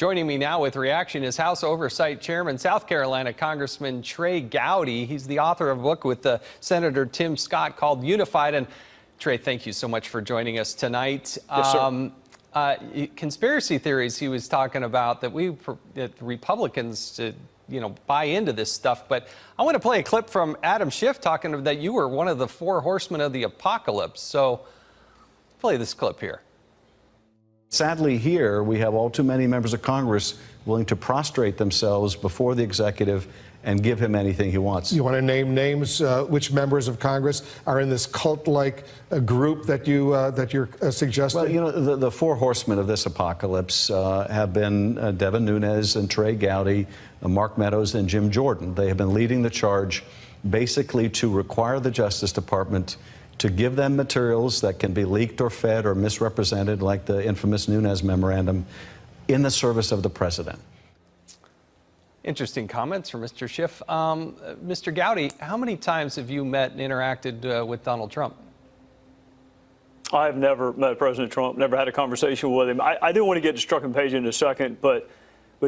Joining me now with reaction is House Oversight Chairman, South Carolina Congressman Trey Gowdy. He's the author of a book with Senator Tim Scott called Unified. And Trey, thank you so much for joining us tonight. Yes, sir. Conspiracy theories he was talking about that Republicans buy into this stuff. But I want to play a clip from ADAM Schiff talking that you were one of the four horsemen of the apocalypse. So play this clip here. Sadly, here we have all too many members of Congress willing to prostrate themselves before the executive and give him anything he wants. You want to name names? Which members of Congress are in this cult-like group that you're suggesting? Well, you know, the four horsemen of this apocalypse have been Devin Nunes and Trey Gowdy, Mark Meadows, and Jim Jordan. They have been leading the charge, basically to require the Justice Department to give them materials that can be leaked or fed or misrepresented, like the infamous Nunes memorandum, in the service of the president. Interesting comments from Mr. Schiff. Mr. Gowdy, how many times have you met and interacted with Donald Trump? I've never met President Trump, never had a conversation with him. I do want to get to Struck Page in a second, but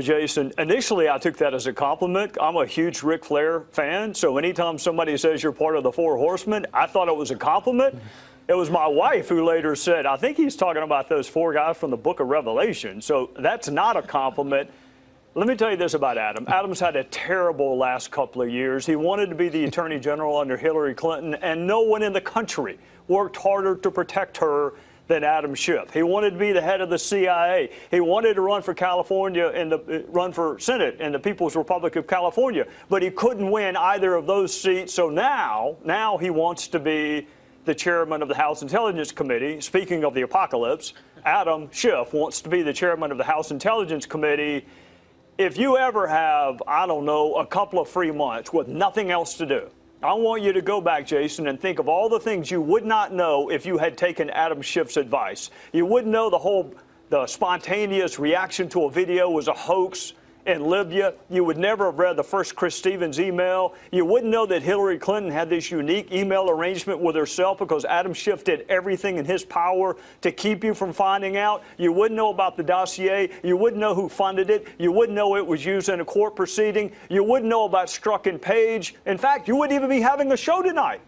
Jason, initially I took that as a compliment. I'm a huge Ric Flair fan, so anytime somebody says you're part of the Four Horsemen, I thought it was a compliment. It was my wife who later said, I think he's talking about those four guys from the book of Revelation, so that's not a compliment. Let me tell you this about Adam. Adam's had a terrible last couple of years. He wanted to be the Attorney General under Hillary Clinton, and no one in the country worked harder to protect her than ADAM Schiff. He wanted to be the head of the CIA. He wanted to run for California and run for Senate in the People's Republic of California, but he couldn't win either of those seats. So now he wants to be the chairman of the House Intelligence Committee. Speaking of the apocalypse, ADAM Schiff wants to be the chairman of the House Intelligence Committee. If you ever have, I don't know, a couple of free months with nothing else to do, I want you to go back, Jason, and think of all the things you would not know if you had taken ADAM Schiff's advice. You wouldn't know the spontaneous reaction to a video was a hoax in Libya. You would never have read the first Chris Stevens email. You wouldn't know that Hillary Clinton had this unique email arrangement with herself because ADAM Schiff did everything in his power to keep you from finding out. You wouldn't know about the dossier. You wouldn't know who funded it. You wouldn't know it was used in a court proceeding. You wouldn't know about Struck Page. In fact, you wouldn't even be having a show tonight.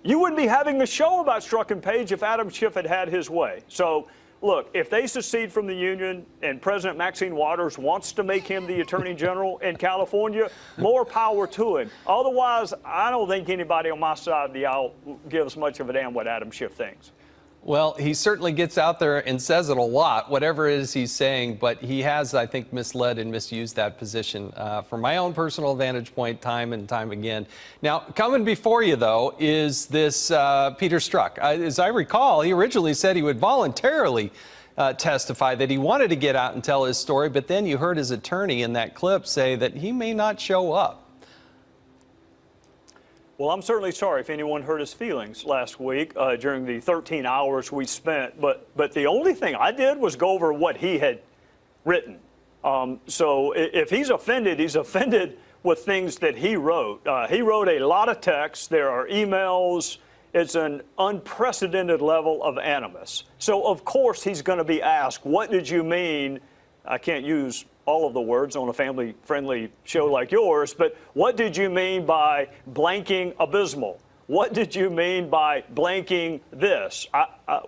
You wouldn't be having a show about Struck Page if ADAM Schiff had had his way. So, look, if they secede from the union and President Maxine Waters wants to make him the Attorney General in California, more power to him. Otherwise, I don't think anybody on my side of the aisle gives much of a damn what ADAM Schiff thinks. Well, he certainly gets out there and says it a lot, whatever it is he's saying, but he has, I think, misled and misused that position from my own personal vantage point time and time again. Now, coming before you, though, is this Peter Strzok. As I recall, he originally said he would voluntarily testify, that he wanted to get out and tell his story, but then you heard his attorney in that clip say that he may not show up. Well, I'm certainly sorry if anyone hurt his feelings last week during the 13 hours we spent. But the only thing I did was go over what he had written. So if he's offended with things that he wrote. He wrote a lot of text. There are emails. It's an unprecedented level of animus. So, of course, he's going to be asked, what did you mean? I can't use all of the words on a family-friendly show like yours, but what did you mean by blanking abysmal? What did you mean by blanking this?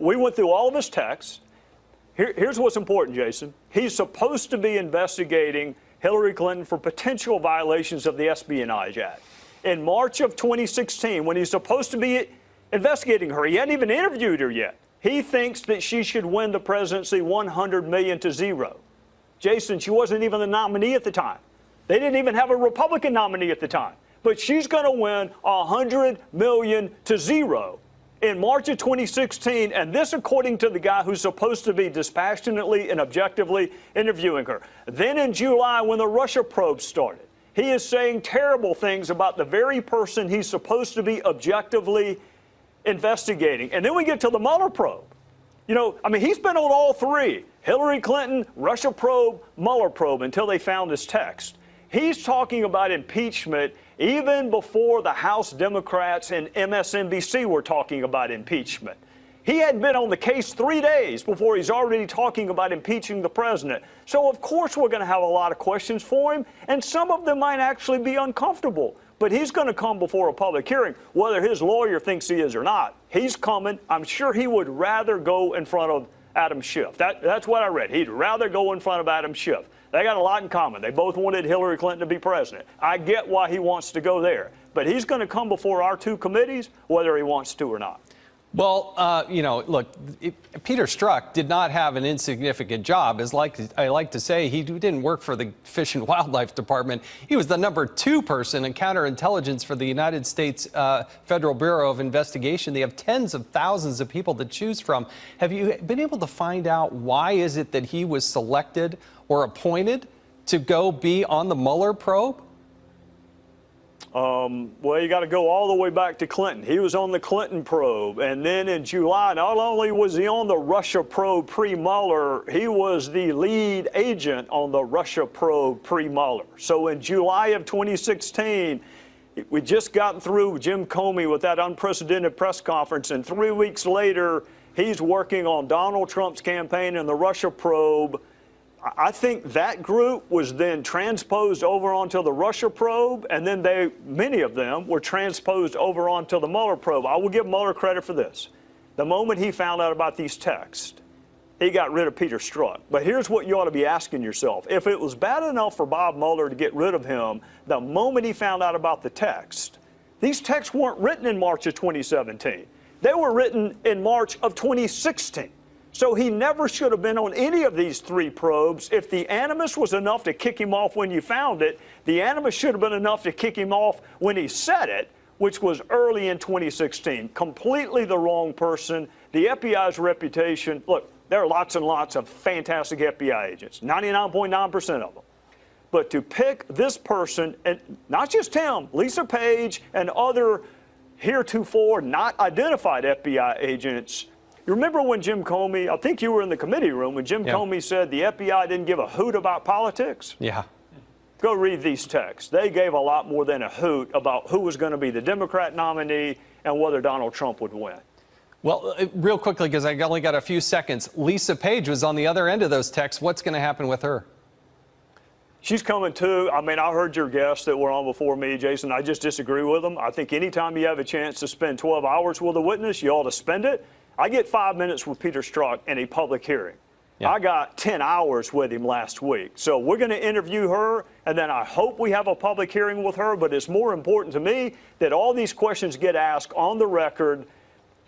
We went through all of his texts. Here's what's important, Jason. He's supposed to be investigating Hillary Clinton for potential violations of the Espionage Act. In March of 2016, when he's supposed to be investigating her, he hadn't even interviewed her yet. He thinks that she should win the presidency 100 million to 0. Jason, she wasn't even the nominee at the time. They didn't even have a Republican nominee at the time. But she's going to win 100 million to 0 in March of 2016. And this, according to the guy who's supposed to be dispassionately and objectively interviewing her. Then in July, when the Russia probe started, he is saying terrible things about the very person he's supposed to be objectively investigating. And then we get to the Mueller probe. You know, I mean, he's been on all three. Hillary Clinton, Russia probe, Mueller probe, until they found this text. He's talking about impeachment even before the House Democrats and MSNBC were talking about impeachment. He hadn't been on the case 3 days before he's already talking about impeaching the president. So of course we're going to have a lot of questions for him, and some of them might actually be uncomfortable. But he's going to come before a public hearing, whether his lawyer thinks he is or not. He's coming. I'm sure he would rather go in front of ADAM Schiff. That's what I read. He'd rather go in front of ADAM Schiff. They got a lot in common. They both wanted Hillary Clinton to be president. I get why he wants to go there. But he's going to come before our two committees, whether he wants to or not. Well, you know, look, Peter Strzok did not have an insignificant job. As I like to say, he didn't work for the Fish and Wildlife Department. He was the #2 person in counterintelligence for the United States Federal Bureau of Investigation. They have tens of thousands of people to choose from. Have you been able to find out why is it that he was selected or appointed to go be on the Mueller probe? Well, you got to go all the way back to Clinton. He was on the Clinton probe. And then in July, not only was he on the Russia probe pre-Mueller, he was the lead agent on the Russia probe pre-Mueller. So in July of 2016, we just gotten through Jim Comey with that unprecedented press conference. And 3 weeks later, he's working on Donald Trump's campaign and the Russia probe. I think that group was then transposed over onto the Russia probe, and then many of them were transposed over onto the Mueller probe. I will give Mueller credit for this. The moment he found out about these texts, he got rid of Peter Strzok. But here's what you ought to be asking yourself. If it was bad enough for Bob Mueller to get rid of him, the moment he found out about the text, these texts weren't written in March of 2017. They were written in March of 2016. So he never should have been on any of these three probes. If the animus was enough to kick him off when you found it, the animus should have been enough to kick him off when he said it, which was early in 2016. Completely the wrong person. The FBI's reputation, look, there are lots and lots of fantastic FBI agents, 99.9% of them. But to pick this person, and not just him, Lisa Page and other heretofore not identified FBI agents. You remember when Jim Comey, I think you were in the committee room, when Jim Comey said the FBI didn't give a hoot about politics? Yeah. Go read these texts. They gave a lot more than a hoot about who was going to be the Democrat nominee and whether Donald Trump would win. Well, real quickly, because I only got a few seconds, Lisa Page was on the other end of those texts. What's going to happen with her? She's coming too. I mean, I heard your guests that were on before me, Jason. I just disagree with them. I think anytime you have a chance to spend 12 hours with a witness, you ought to spend it. I get 5 minutes with Peter Strzok in a public hearing. Yeah. I got 10 hours with him last week. So we're going to interview her, and then I hope we have a public hearing with her. But it's more important to me that all these questions get asked on the record.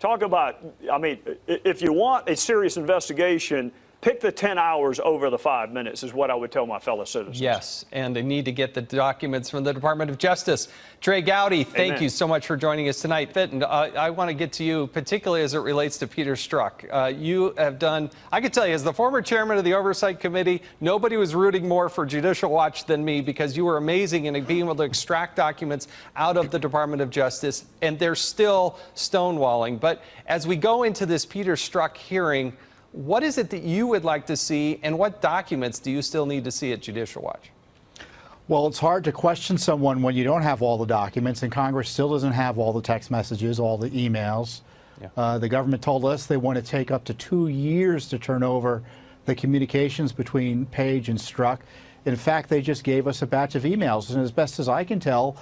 Talk about, I mean, if you want a serious investigation, pick the 10 hours over the 5 minutes is what I would tell my fellow citizens. Yes, and they need to get the documents from the Department of Justice. Trey Gowdy, thank you so much for joining us tonight. Fitton, I want to get to you, particularly as it relates to Peter Strzok. You have done, I can tell you, as the former chairman of the Oversight Committee, nobody was rooting more for Judicial Watch than me because you were amazing in being able to extract documents out of the Department of Justice, and they're still stonewalling. But as we go into this Peter Strzok hearing, what is it that you would like to see, and what documents do you still need to see at Judicial Watch? Well, it's hard to question someone when you don't have all the documents, and Congress still doesn't have all the text messages, all the emails. Yeah. The government told us they want to take up to 2 years to turn over the communications between Page and Strzok. In fact, they just gave us a batch of emails, and as best as I can tell,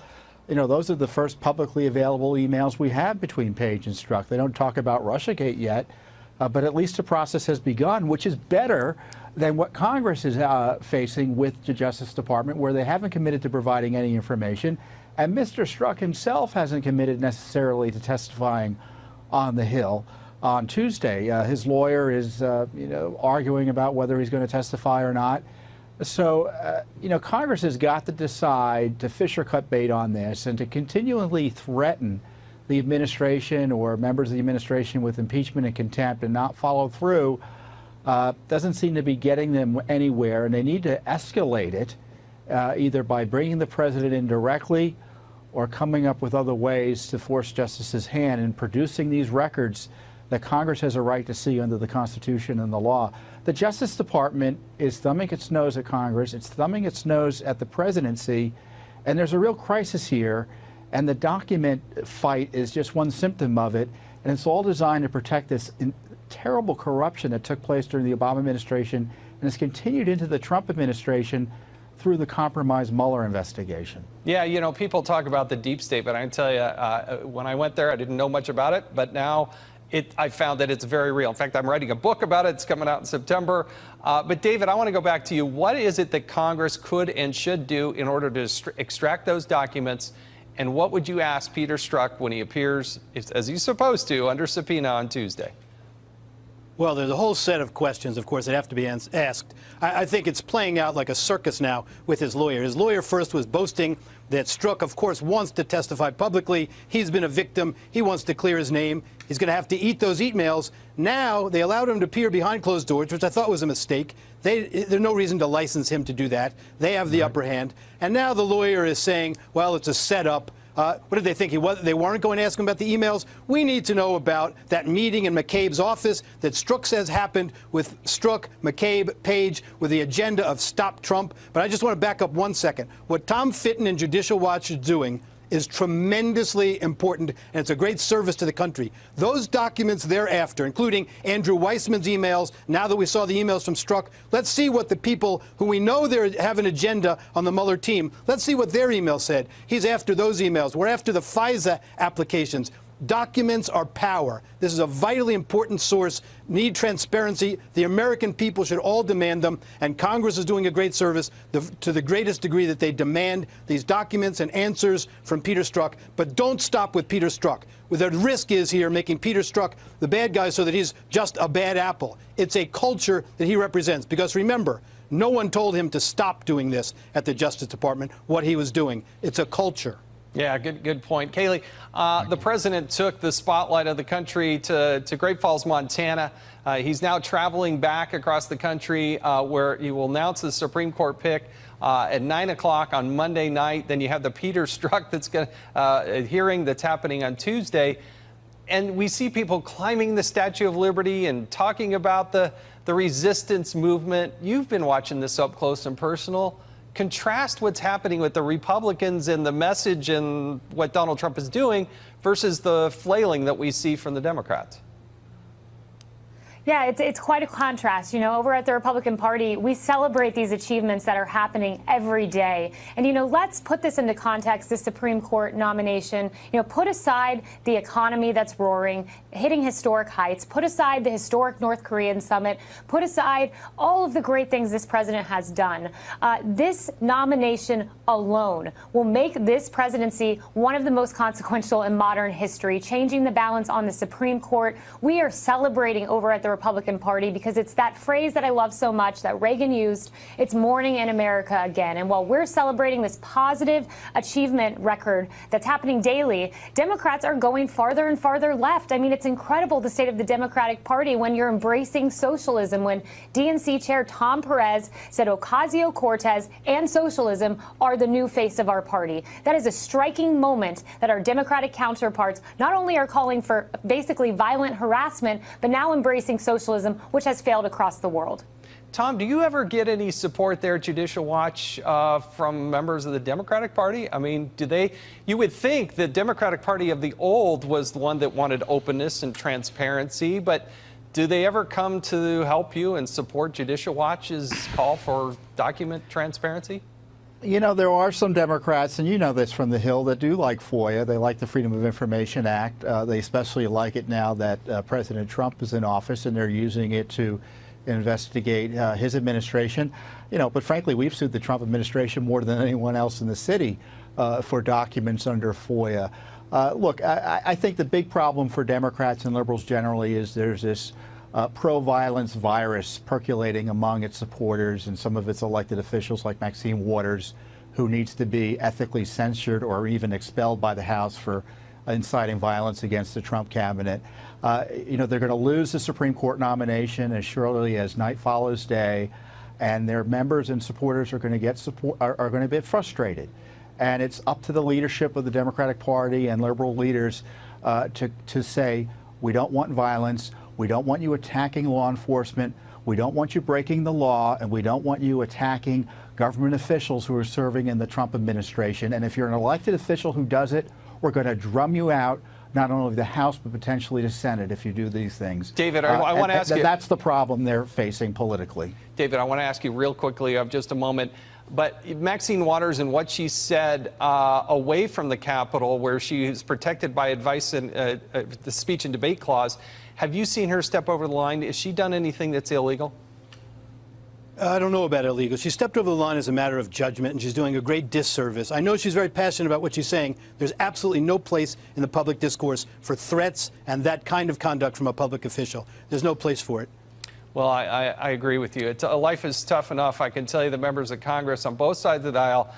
you know, those are the first publicly available emails we have between Page and Strzok. They don't talk about Russiagate yet. But at least the process has begun, which is better than what Congress is facing with the Justice Department, where they haven't committed to providing any information. And Mr. Strzok himself hasn't committed necessarily to testifying on the Hill. On Tuesday, his lawyer is arguing about whether he's going to testify or not. So, Congress has got to decide to fish or cut bait on this and to continually threaten the administration or members of the administration with impeachment and contempt and not follow through doesn't seem to be getting them anywhere, and they need to escalate it either by bringing the president in directly or coming up with other ways to force justice's hand in producing these records that Congress has a right to see under the Constitution and the law. The Justice Department is thumbing its nose at Congress, it's thumbing its nose at the presidency, and there's a real crisis here. And the document fight is just one symptom of it. And it's all designed to protect this terrible corruption that took place during the Obama administration and has continued into the Trump administration through the compromised Mueller investigation. Yeah, you know, people talk about the deep state, but I can tell you, when I went there, I didn't know much about it, but now I found that it's very real. In fact, I'm writing a book about it. It's coming out in September. But David, I want to go back to you. What is it that Congress could and should do in order to extract those documents? And what would you ask Peter Strzok when he appears, as he's supposed to, under subpoena on Tuesday? Well, there's a whole set of questions, of course, that have to be asked. I think it's playing out like a circus now with his lawyer. His lawyer first was boasting that Strzok, of course, wants to testify publicly. He's been a victim. He wants to clear his name. He's going to have to eat those emails. Now, they allowed him to appear behind closed doors, which I thought was a mistake. There's no reason to license him to do that. They have the upper hand. And now the lawyer is saying, well, it's a setup. What did they think? They weren't going to ask him about the emails? We need to know about that meeting in McCabe's office that Strzok says happened with Strzok, McCabe, Page, with the agenda of Stop Trump. But I just want to back up 1 second. What Tom Fitton and Judicial Watch is doing is tremendously important, and it's a great service to the country. Those documents thereafter, including Andrew Weissman's emails, now that we saw the emails from Strzok, let's see what the people who we know they have an agenda on the Mueller team, let's see what their email said. He's after those emails. We're after the FISA applications. Documents are power. This is a vitally important source. Need transparency. The American people should all demand them, and Congress is doing a great service to the greatest degree that they demand these documents and answers from Peter Strzok. But don't stop with Peter Strzok. The risk is here making Peter Strzok the bad guy so that he's just a bad apple. It's a culture that he represents, because remember, no one told him to stop doing this at the Justice Department, what he was doing. It's a culture. Yeah, good point. Kayleigh, the president took the spotlight of the country to Great Falls, Montana. He's now traveling back across the country where he will announce the Supreme Court pick at 9 o'clock on Monday night. Then you have the Peter Strzok that's going hearing that's happening on Tuesday. And we see people climbing the Statue of Liberty and talking about the resistance movement. You've been watching this up close and personal. Contrast what's happening with the Republicans and the message and what Donald Trump is doing versus the flailing that we see from the Democrats. Yeah, it's quite a contrast. You know, over at the Republican Party, we celebrate these achievements that are happening every day. And, you know, let's put this into context, the Supreme Court nomination. You know, put aside the economy that's roaring, hitting historic heights, put aside the historic North Korean summit, put aside all of the great things this president has done. This nomination alone will make this presidency one of the most consequential in modern history, changing the balance on the Supreme Court. We are celebrating over at the Republican Party because it's that phrase that I love so much that Reagan used. It's morning in America again. And while we're celebrating this positive achievement record that's happening daily, Democrats are going farther and farther left. I mean, it's incredible, the state of the Democratic Party, when you're embracing socialism, when DNC Chair Tom Perez said Ocasio-Cortez and socialism are the new face of our party. That is a striking moment that our Democratic counterparts not only are calling for basically violent harassment, but now embracing socialism, which has failed across the world. Tom, do you ever get any support there at Judicial Watch from members of the Democratic Party? I mean, you would think the Democratic Party of the old was the one that wanted openness and transparency, but do they ever come to help you and support Judicial Watch's call for document transparency? You know, there are some Democrats, and you know this from the Hill, that do like FOIA. They like the Freedom of Information Act. They especially like it now that President Trump is in office, and they're using it to investigate his administration. You know, but frankly, we've sued the Trump administration more than anyone else in the city for documents under FOIA. Look, I think the big problem for Democrats and liberals generally is there's this pro-violence virus percolating among its supporters and some of its elected officials like Maxine Waters, who needs to be ethically censured or even expelled by the House for inciting violence against the Trump cabinet. You know, they're going to lose the Supreme Court nomination as surely as night follows day, and their members and supporters are going to are going to be frustrated. And it's up to the leadership of the Democratic Party and liberal leaders to say, we don't want violence. We don't want you attacking law enforcement. We don't want you breaking the law, and we don't want you attacking government officials who are serving in the Trump administration. And if you're an elected official who does it, we're going to drum you out not only the House, but potentially the Senate if you do these things. David, I want to ask you. That's the problem they're facing politically. David, I want to ask you real quickly. I have just a moment. But Maxine Waters and what she said away from the Capitol, where she is protected by advice and the speech and debate clause, have you seen her step over the line? Has she done anything that's illegal? I don't know about illegal. She stepped over the line as a matter of judgment, and she's doing a great disservice. I know she's very passionate about what she's saying. There's absolutely no place in the public discourse for threats and that kind of conduct from a public official. There's no place for it. Well, I agree with you. Life is tough enough. I can tell you the members of Congress on both sides of the aisle,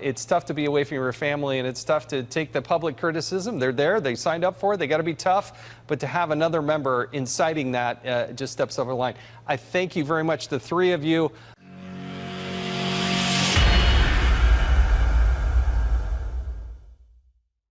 it's tough to be away from your family, and it's tough to take the public criticism. They're there. They signed up for it. They got to be tough. But to have another member inciting that just steps over the line. I thank you very much, the three of you.